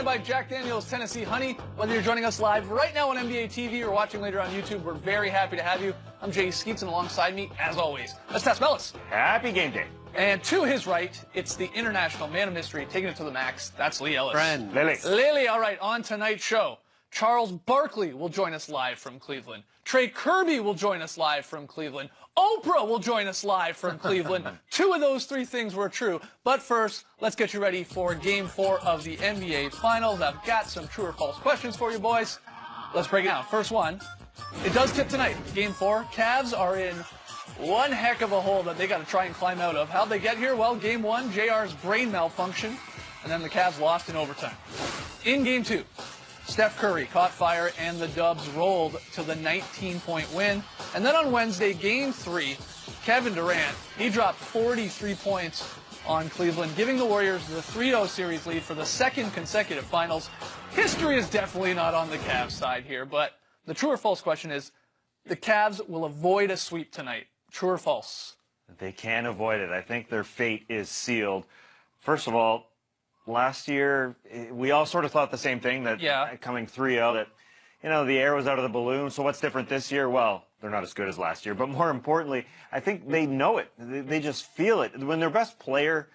presented by Jack Daniel's Tennessee Honey. Whether you're joining us live right now on NBA TV or watching later on YouTube, we're very happy to have you. I'm Jay Skeets, and alongside me, as always, that's Tess Mellis. Happy game day. And to his right, it's the international man of mystery, taking it to the max. That's Lee Ellis. Friend. Lily. Lily, all right, on tonight's show, Charles Barkley will join us live from Cleveland. Trey Kirby will join us live from Cleveland. Oprah will join us live from Cleveland. Two of those three things were true. But first, let's get you ready for Game 4 of the NBA Finals. I've got some true or false questions for you boys. Let's break it down. First one, it does tip tonight. Game 4, Cavs are in one heck of a hole that they got to try and climb out of. How'd they get here? Well, Game 1, JR's brain malfunction, and then the Cavs lost in overtime. In Game 2, Steph Curry caught fire and the Dubs rolled to the 19-point win. And then on Wednesday, Game 3, Kevin Durant, he dropped 43 points on Cleveland, giving the Warriors the 3-0 series lead for the second consecutive finals. History is definitely not on the Cavs side here, but the true or false question is, the Cavs will avoid a sweep tonight. True or false? They can't avoid it. I think their fate is sealed. First of all, last year, we all sort of thought the same thing, that coming 3-0, that, you know, the air was out of the balloon. So what's different this year? Well, they're not as good as last year. But more importantly, I think they know it. They just feel it. When their best player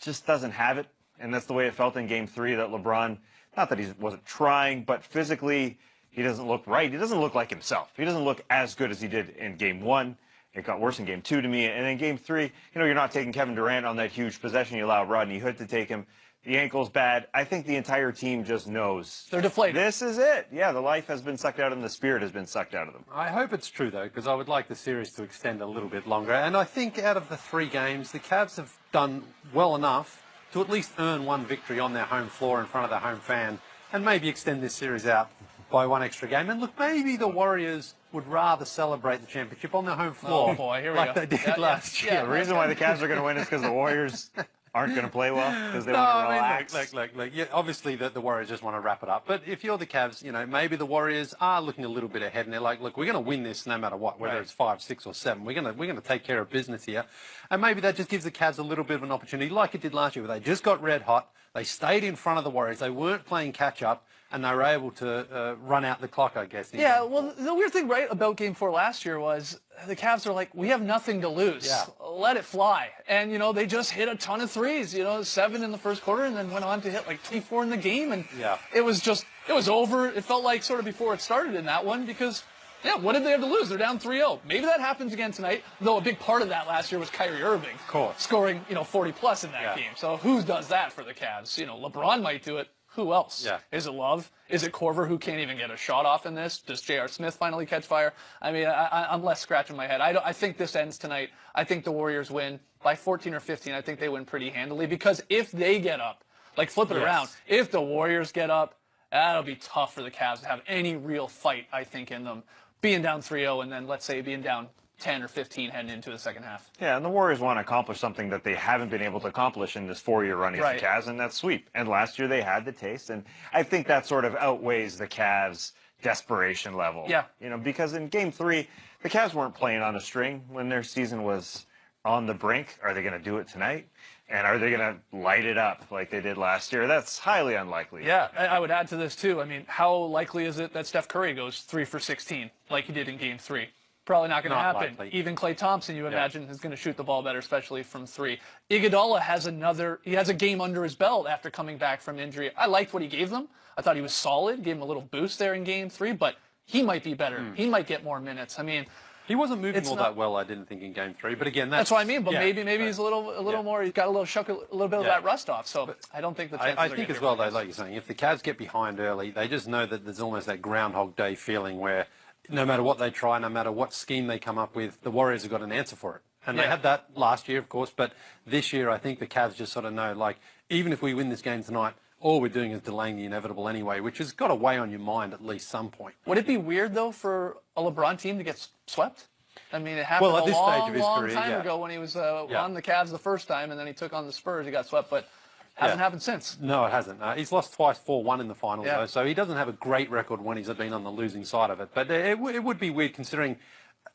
just doesn't have it, and that's the way it felt in Game 3, that LeBron, not that he wasn't trying, but physically he doesn't look right. He doesn't look like himself. He doesn't look as good as he did in Game 1. It got worse in Game 2 to me. And in Game 3, you know, you're not taking Kevin Durant on that huge possession. You allow Rodney Hood to take him. The ankle's bad. I think the entire team just knows. They're deflated. This is it. Yeah, the life has been sucked out of them. The spirit has been sucked out of them. I hope it's true, though, because I would like the series to extend a little bit longer. And I think out of the 3 games, the Cavs have done well enough to at least earn one victory on their home floor in front of their home fan and maybe extend this series out by one extra game. And look, maybe the Warriors would rather celebrate the championship on their home floor. Oh, boy, here we like go. they did last year. The reason why the Cavs are going to win is because the Warriors aren't going to play well, because they want to relax. Look. Yeah, obviously, the Warriors just want to wrap it up. But if you're the Cavs, you know, maybe the Warriors are looking a little bit ahead, and they're like, look, we're going to win this no matter what, whether it's 5, 6, or 7. We're going to take care of business here. And maybe that just gives the Cavs a little bit of an opportunity, like it did last year, where they just got red hot. They stayed in front of the Warriors. They weren't playing catch-up, and they were able to run out the clock, I guess. Yeah, well, the weird thing, right, about Game 4 last year was the Cavs are like, we have nothing to lose. Yeah. Let it fly. And, you know, they just hit a ton of threes, you know, 7 in the first quarter, and then went on to hit like 24 in the game. And it was over. It felt like sort of before it started in that one because, yeah, what did they have to lose? They're down 3-0. Maybe that happens again tonight, though a big part of that last year was Kyrie Irving. Of course. Scoring, you know, 40-plus in that game. So who does that for the Cavs? You know, LeBron might do it. Who else? Yeah. Is it Love? Is it Korver, who can't even get a shot off in this? Does J.R. Smith finally catch fire? I mean, I'm less scratching my head. I think this ends tonight. I think the Warriors win by 14 or 15. I think they win pretty handily because if they get up, like flip it around, if the Warriors get up, that'll be tough for the Cavs to have any real fight, I think, in them. Being down 3-0 and then, let's say, being down 10 or 15 heading into the second half. Yeah, and the Warriors want to accomplish something that they haven't been able to accomplish in this 4-year run against the Cavs, and that's sweep. And last year they had the taste, and I think that sort of outweighs the Cavs' desperation level. Yeah. You know, because in Game 3, the Cavs weren't playing on a string when their season was on the brink. Are they going to do it tonight? And are they going to light it up like they did last year? That's highly unlikely. Yeah, I would add to this, too. I mean, how likely is it that Steph Curry goes 3 for 16 like he did in Game 3? Probably not going to happen. Likely. Even Klay Thompson, you imagine, is going to shoot the ball better, especially from 3. Iguodala has a game under his belt after coming back from injury. I liked what he gave them. I thought he was solid, gave him a little boost there in Game 3, but he might be better. He might get more minutes. I mean, he wasn't moving that well, I didn't think, in Game 3. But again, that's what I mean. But maybe he's a little more. He's got a little bit of that rust off. So but I don't think the chances I think as well, though, like you're saying, if the Cavs get behind early, they just know that there's almost that Groundhog Day feeling where no matter what they try, no matter what scheme they come up with, the Warriors have got an answer for it. And they had that last year, of course, but this year I think the Cavs just sort of know, like, even if we win this game tonight, all we're doing is delaying the inevitable anyway, which has got to weigh on your mind at least some point. Would it be weird, though, for a LeBron team to get swept? I mean, it happened at this a stage of his long career, time ago when he was on the Cavs the first time, and then he took on the Spurs. He got swept, but hasn't happened since. No, it hasn't. He's lost twice, 4-1 in the finals, though, so he doesn't have a great record when he's been on the losing side of it. But it would be weird considering,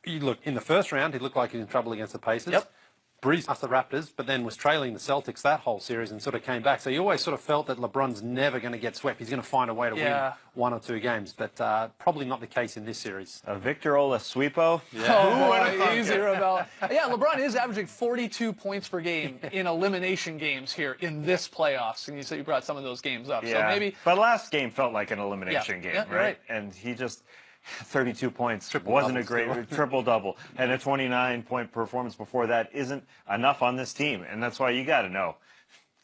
you look, in the first round, he looked like he was in trouble against the Pacers. Yep. breezed past the Raptors, but then was trailing the Celtics that whole series and sort of came back. So you always sort of felt that LeBron's never going to get swept. He's going to find a way to win 1 or 2 games, but probably not the case in this series. Victor Oladipo? Yeah. Easy, Ravel. Yeah, LeBron is averaging 42 points per game in elimination games here in this playoffs, and you said you brought some of those games up. Yeah, so maybe. But last game felt like an elimination game, right? And he just 32 points wasn't a great triple-double, and a 29-point performance before that isn't enough on this team, and that's why you got to know,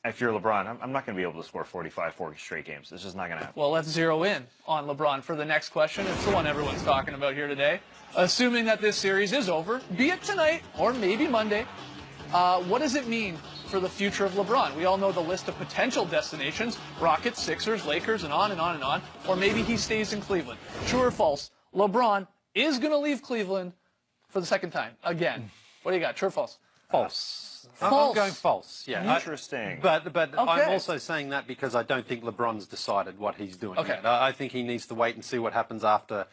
if you're LeBron, I'm not going to be able to score 45, 40 straight games. It's just not going to happen. Well, let's zero in on LeBron for the next question. It's the one everyone's talking about here today. Assuming that this series is over, be it tonight or maybe Monday, what does it mean for the future of LeBron? We all know the list of potential destinations: Rockets, Sixers, Lakers, and on and on and on. Or maybe he stays in Cleveland. True or false? LeBron is going to leave Cleveland for the second time again. What do you got? True or false? False. False. I'm going false. Yeah. Interesting. But I'm also saying that because I don't think LeBron's decided what he's doing yet. I think he needs to wait and see what happens after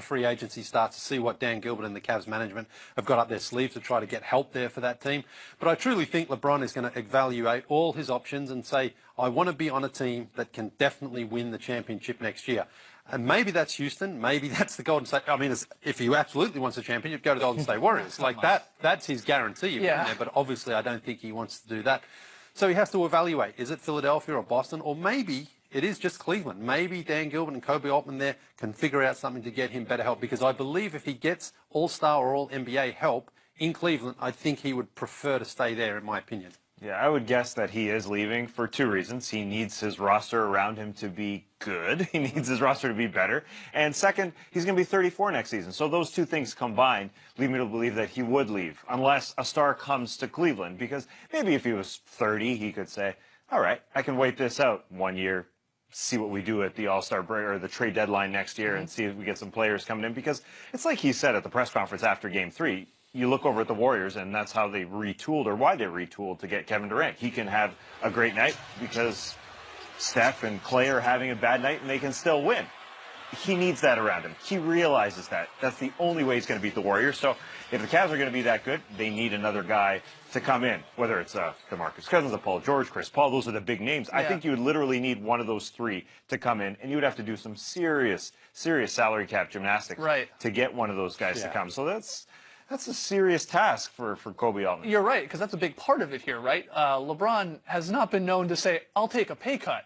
free agency starts, to see what Dan Gilbert and the Cavs management have got up their sleeve to try to get help there for that team. But I truly think LeBron is going to evaluate all his options and say, I want to be on a team that can definitely win the championship next year. And maybe that's Houston. Maybe that's the Golden State. I mean, if he absolutely wants a championship, go to the Golden State Warriors. Like that's his guarantee. There, but obviously, I don't think he wants to do that. So he has to evaluate. Is it Philadelphia or Boston? Or maybe it is just Cleveland. Maybe Dan Gilbert and Kobe Altman there can figure out something to get him better help. Because I believe if he gets All-Star or All-NBA help in Cleveland, I think he would prefer to stay there, in my opinion. Yeah, I would guess that he is leaving for 2 reasons. He needs his roster around him to be good. He needs his roster to be better. And second, he's going to be 34 next season. So those 2 things combined lead me to believe that he would leave unless a star comes to Cleveland. Because maybe if he was 30, he could say, all right, I can wait this out 1 year, see what we do at the All-Star break or the trade deadline next year and see if we get some players coming in. Because it's like he said at the press conference after Game 3, you look over at the Warriors, and that's how they retooled, or why they retooled, to get Kevin Durant. He can have a great night because Steph and Clay are having a bad night, and they can still win. He needs that around him. He realizes that. That's the only way he's going to beat the Warriors. So if the Cavs are going to be that good, they need another guy to come in, whether it's DeMarcus Cousins, Paul George, Chris Paul. Those are the big names. I think you would literally need one of those 3 to come in, and you would have to do some serious salary cap gymnastics to get one of those guys to come. So that's a serious task for Kobe Altman. You're right, because that's a big part of it here, right? LeBron has not been known to say, I'll take a pay cut.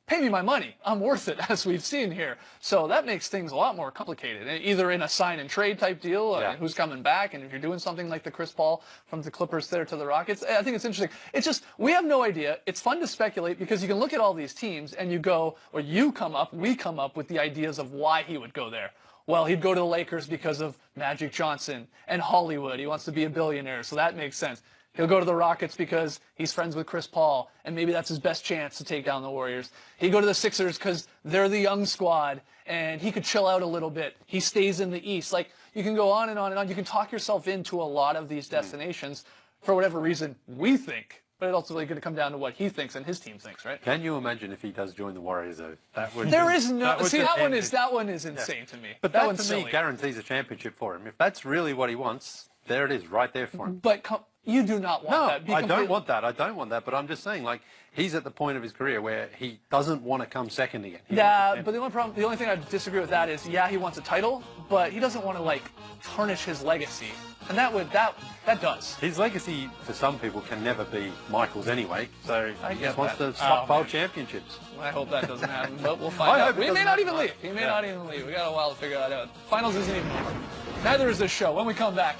Pay me my money. I'm worth it, as we've seen here. So that makes things a lot more complicated, either in a sign-and-trade type deal, who's coming back, and if you're doing something like the Chris Paul from the Clippers there to the Rockets. I think it's interesting. It's just, we have no idea. It's fun to speculate because you can look at all these teams, and you go, or we come up with the ideas of why he would go there. Well, he'd go to the Lakers because of Magic Johnson and Hollywood. He wants to be a billionaire, so that makes sense. He'll go to the Rockets because he's friends with Chris Paul, and maybe that's his best chance to take down the Warriors. He'd go to the Sixers because they're the young squad, and he could chill out a little bit. He stays in the East. Like, you can go on and on and on. You can talk yourself into a lot of these destinations for whatever reason we think. But it's ultimately going to come down to what he thinks and his team thinks, right? Can you imagine if he does join the Warriors, though? That would there is no... See, that one is insane to me. But that, to me, guarantees a championship for him. If that's really what he wants, there it is, right there for him. But you do not want that. No, I don't want that. I don't want that. But I'm just saying, like, he's at the point of his career where he doesn't want to come second again. But the only thing I disagree with that is, he wants a title, but he doesn't want to, like, tarnish his legacy. And that does. His legacy, for some people, can never be Michael's anyway. So he just wants to stockpile championships. I hope that doesn't happen, but we'll find out. We may not even leave. He may not even leave. We got a while to figure that out. Finals isn't even over. Neither is this show. When we come back,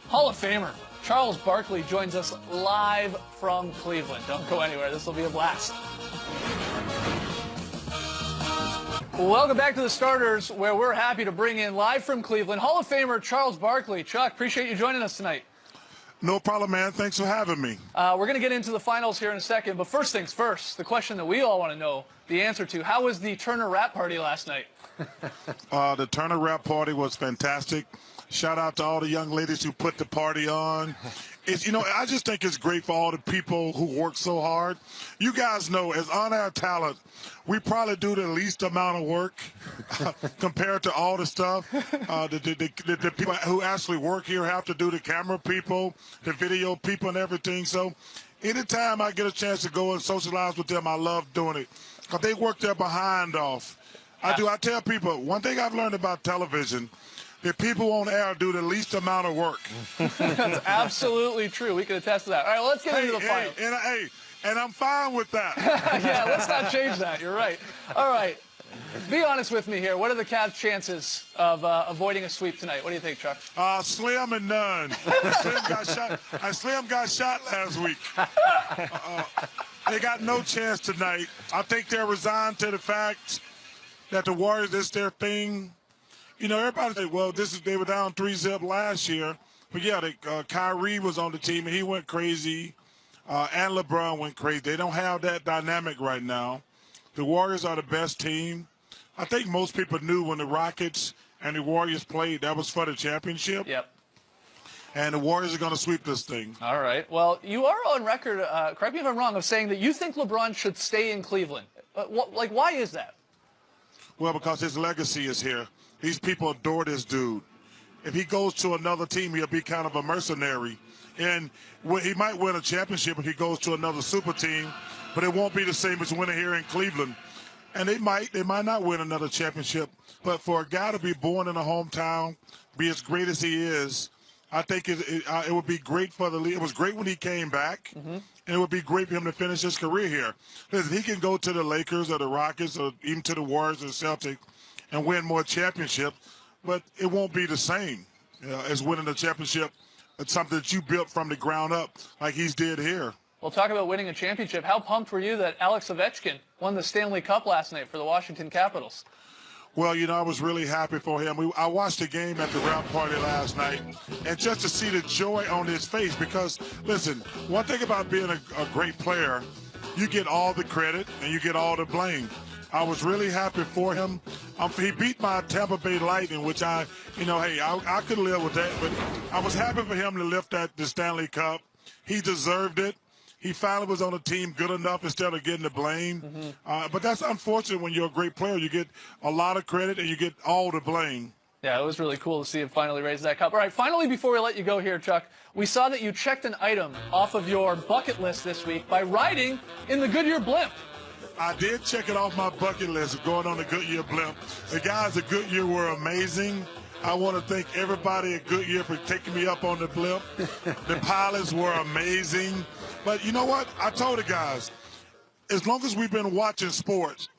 Hall of Famer Charles Barkley joins us live from Cleveland. Don't go anywhere. This will be a blast. Welcome back to the Starters, where we're happy to bring in live from Cleveland Hall of Famer Charles Barkley. Chuck, appreciate you joining us tonight. No problem, man. Thanks for having me. We're going to get into the finals here in a second, but first things first, the question that we all want to know the answer to: how was the Turner Rap Party last night? The Turner Rap Party was fantastic. Shout out to all the young ladies who put the party on. I just think it's great for all the people who work so hard. You guys know, as on-air talent, we probably do the least amount of work compared to all the stuff. The people who actually work here have to do the camera people, the video people, and everything. So anytime I get a chance to go and socialize with them, I love doing it because they work their behind off. I tell people, one thing I've learned about television, the people on air do the least amount of work. That's absolutely true. We can attest to that. All right, well, let's get into the final. And I'm fine with that. Yeah, let's not change that. You're right. All right. Be honest with me here. What are the Cavs' chances of avoiding a sweep tonight? What do you think, Chuck? Slim and none. Slim got shot last week. They got no chance tonight. I think they're resigned to the fact that the Warriors, it's their thing. Everybody say, well, they were down 3-0 last year. But, yeah, Kyrie was on the team, and he went crazy. And LeBron went crazy. They don't have that dynamic right now. The Warriors are the best team. I think most people knew when the Rockets and the Warriors played, that was for the championship. Yep. And the Warriors are going to sweep this thing. All right. Well, you are on record, correct me if I'm wrong, of saying that you think LeBron should stay in Cleveland. Why is that? Well, because his legacy is here. These people adore this dude. If he goes to another team, he'll be kind of a mercenary. And he might win a championship if he goes to another super team, but it won't be the same as winning here in Cleveland. And they might not win another championship. But for a guy to be born in a hometown, be as great as he is, I think it would be great for the league. It was great when he came back, and it would be great for him to finish his career here. Listen, he can go to the Lakers or the Rockets or even to the Warriors or Celtics and win more championships, but it won't be the same as winning a championship. It's something that you built from the ground up like he's did here. Well, talk about winning a championship. How pumped were you that Alex Ovechkin won the Stanley Cup last night for the Washington Capitals? Well, I was really happy for him. I watched the game at the wrap party last night, and just to see the joy on his face, because, listen, one thing about being a great player, you get all the credit and you get all the blame. I was really happy for him. He beat my Tampa Bay Lightning, which I could live with that. But I was happy for him to lift the Stanley Cup. He deserved it. He finally was on a team good enough instead of getting the blame. But that's unfortunate when you're a great player. You get a lot of credit and you get all the blame. Yeah, it was really cool to see him finally raise that cup. All right, finally, before we let you go here, Chuck, we saw that you checked an item off of your bucket list this week by riding in the Goodyear blimp. I did check it off my bucket list of going on the Goodyear blimp. The guys at Goodyear were amazing. I want to thank everybody at Goodyear for taking me up on the blimp. The pilots were amazing. But you know what? I told the guys, as long as we've been watching sports,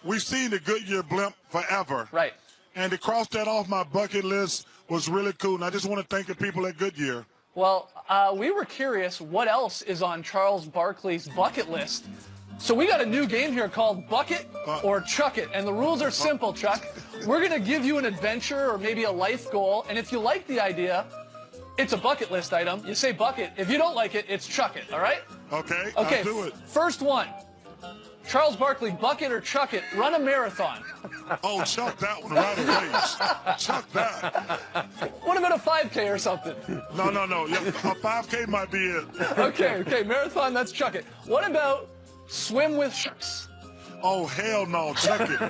we've seen the Goodyear blimp forever. Right. And to cross that off my bucket list was really cool. And I just want to thank the people at Goodyear. Well, we were curious what else is on Charles Barkley's bucket list. So we got a new game here called Bucket or Chuck It. And the rules are simple, Chuck. We're going to give you an adventure or maybe a life goal. And if you like the idea, it's a bucket list item. You say bucket. If you don't like it, it's chuck it. All right? Okay, I'll do it. First one. Charles Barkley, bucket or chuck it, run a marathon. Oh, chuck that one right away. Chuck that. What about a 5K or something? No. Yeah, a 5K might be it. Okay, marathon, that's chuck it. What about swim with sharks? Oh, hell no, chuck it.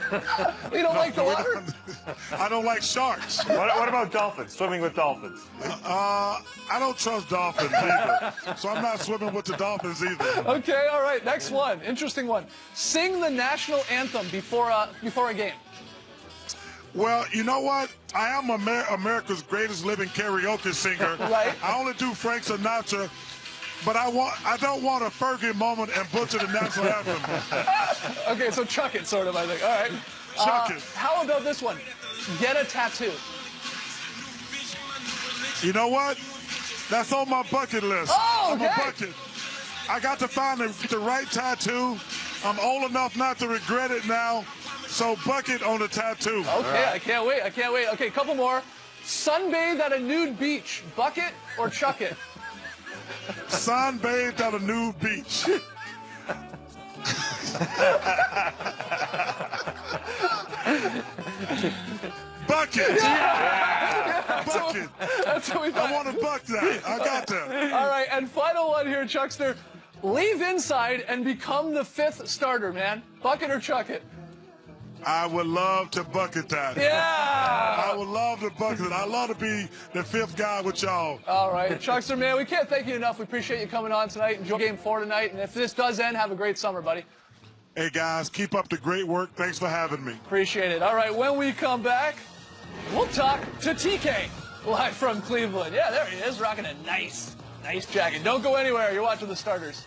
You don't like the water? I don't like sharks. What about dolphins? Swimming with dolphins? I don't trust dolphins either. So I'm not swimming with the dolphins either. Okay, all right, next one. Interesting one. Sing the national anthem before a game. Well, you know what? I am America's greatest living karaoke singer. Right. I only do Frank Sinatra. But I don't want a Fergie moment and butcher the national anthem. Okay, so chuck it, sort of, I think. All right. Chuck it. How about this one? Get a tattoo. You know what? That's on my bucket list. Oh, okay. I'm a bucket. I got to find the right tattoo. I'm old enough not to regret it now. So bucket on the tattoo. Okay, right. I can't wait. Okay, a couple more. Sunbathe at a nude beach. Bucket or chuck it? Sunbathed at a nude beach. Bucket. Yeah. Bucket. That's what we thought. I want to buck that. I got that. All right, here, Chuckster. Leave inside and become the 5th starter, man. Bucket or chuck it? I would love to bucket that. Yeah! I would love to bucket it. I'd love to be the 5th guy with y'all. All right. Chuckster, man, we can't thank you enough. We appreciate you coming on tonight. Enjoy Game 4 tonight. And if this does end, have a great summer, buddy. Hey, guys, keep up the great work. Thanks for having me. Appreciate it. All right, when we come back, we'll talk to TK live from Cleveland. Yeah, there he is, rocking a nice jacket. Don't go anywhere. You're watching The Starters.